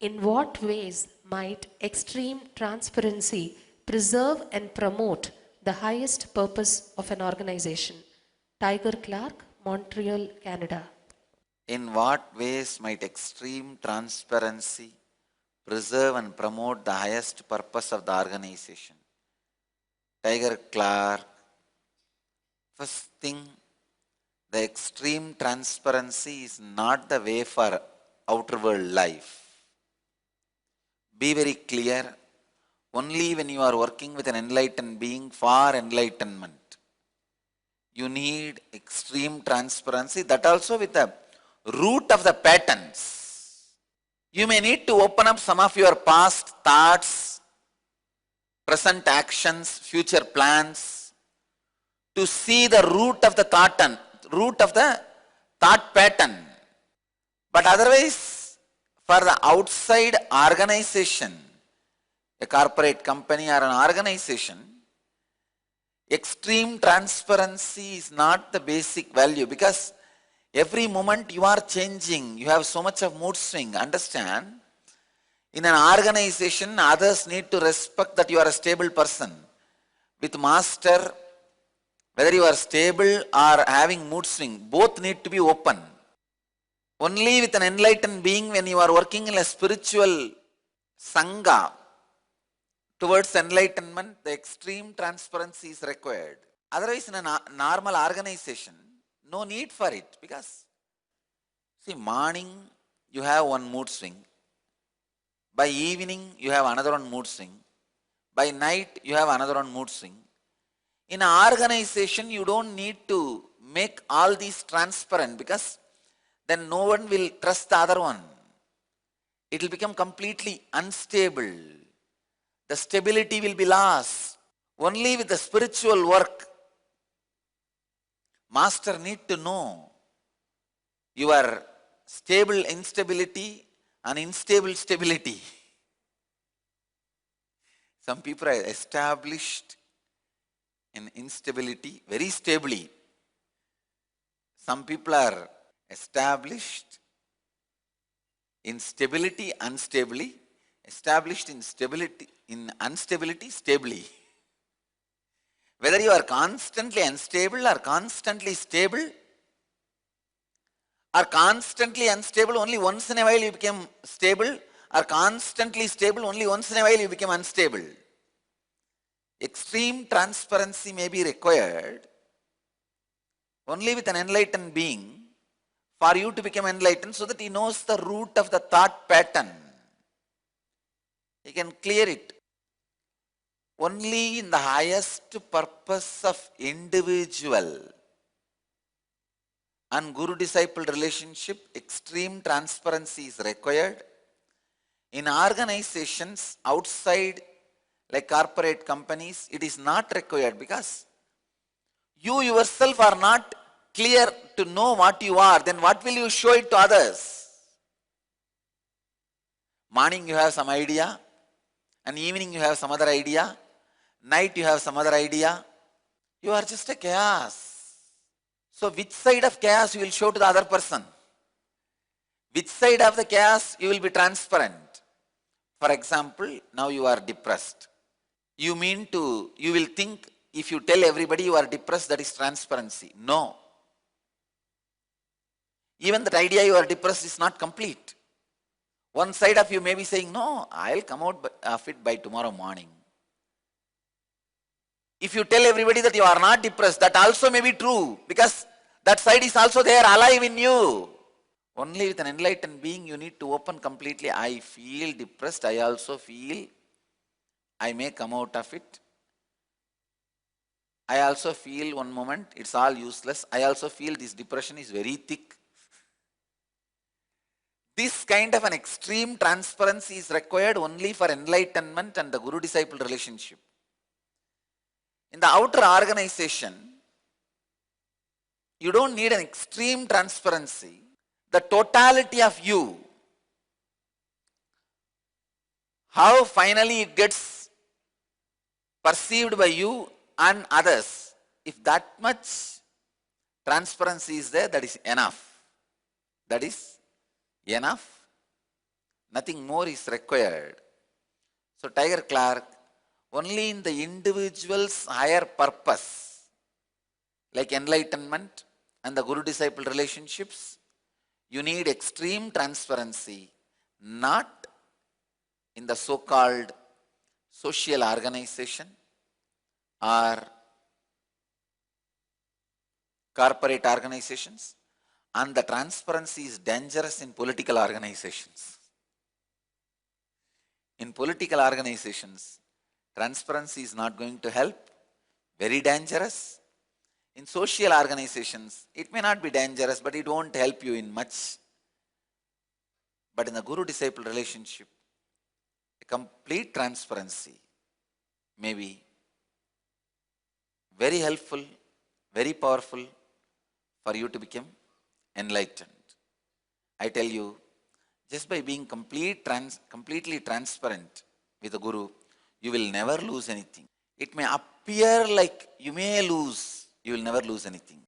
In what ways might extreme transparency preserve and promote the highest purpose of an organization? Tiger Clark, Montreal, Canada. In what ways might extreme transparency preserve and promote the highest purpose of the organization? Tiger Clark. First thing, the extreme transparency is not the way for outer world life. Be very clear. Only when you are working with an enlightened being for enlightenment, you need extreme transparency, that also with the root of the patterns. You may need to open up some of your past thoughts, present actions, future plans to see the root of the thought pattern. But otherwise, for the outside organization, a corporate company or an organization, extreme transparency is not the basic value, because every moment you are changing, you have so much of mood swing. Understand? In an organization, others need to respect that you are a stable person. With master, whether you are stable or having mood swing, both need to be open. Only with an enlightened being, when you are working in a spiritual sangha towards enlightenment, the extreme transparency is required. Otherwise, in a normal organization, no need for it, because see, morning you have one mood swing, by evening you have another one mood swing, by night you have another one mood swing. In an organization, you don't need to make all these transparent, because then no one will trust the other one. It will become completely unstable. The stability will be lost. Only with the spiritual work, master need to know your stable instability and unstable stability. Some people are established in instability very stably. Some people are established in stability unstably, established in stability in instability stably. Whether you are constantly unstable or constantly stable, or constantly unstable, only once in a while you become stable, or constantly stable, only once in a while you become unstable. Extreme transparency may be required only with an enlightened being for you to become enlightened, so that he knows the root of the thought pattern. He can clear it. Only in the highest purpose of individual and guru-disciple relationship, extreme transparency is required. In organizations outside, like corporate companies, it is not required, because you yourself are not clear to know what you are. Then what will you show it to others? Morning you have some idea, and evening you have some other idea, night you have some other idea. You are just a chaos. So which side of chaos you will show to the other person? Which side of the chaos you will be transparent? For example, now you are depressed. You will think, if you tell everybody you are depressed, that is transparency. No. Even that idea you are depressed is not complete. One side of you may be saying, no, I'll come out of it by tomorrow morning. If you tell everybody that you are not depressed, that also may be true, because that side is also there, alive in you. Only with an enlightened being you need to open completely. I feel depressed, I also feel I may come out of it. I also feel one moment it's all useless. I also feel this depression is very thick. This kind of an extreme transparency is required only for enlightenment and the guru-disciple relationship. In the outer organization, you don't need an extreme transparency. The totality of you, how finally it gets perceived by you and others, if that much transparency is there, that is enough. That is enough. Nothing more is required. So Tiger Clark, only in the individual's higher purpose, like enlightenment and the guru-disciple relationships, you need extreme transparency, not in the so-called social organization or corporate organizations, and the transparency is dangerous in political organizations. In political organizations, transparency is not going to help, very dangerous. In social organizations, it may not be dangerous, but it won't help you in much. But in the guru-disciple relationship, a complete transparency may be very helpful, very powerful for you to become enlightened. I tell you, just by being completely transparent with the Guru, you will never lose anything. It may appear like you may lose, you will never lose anything.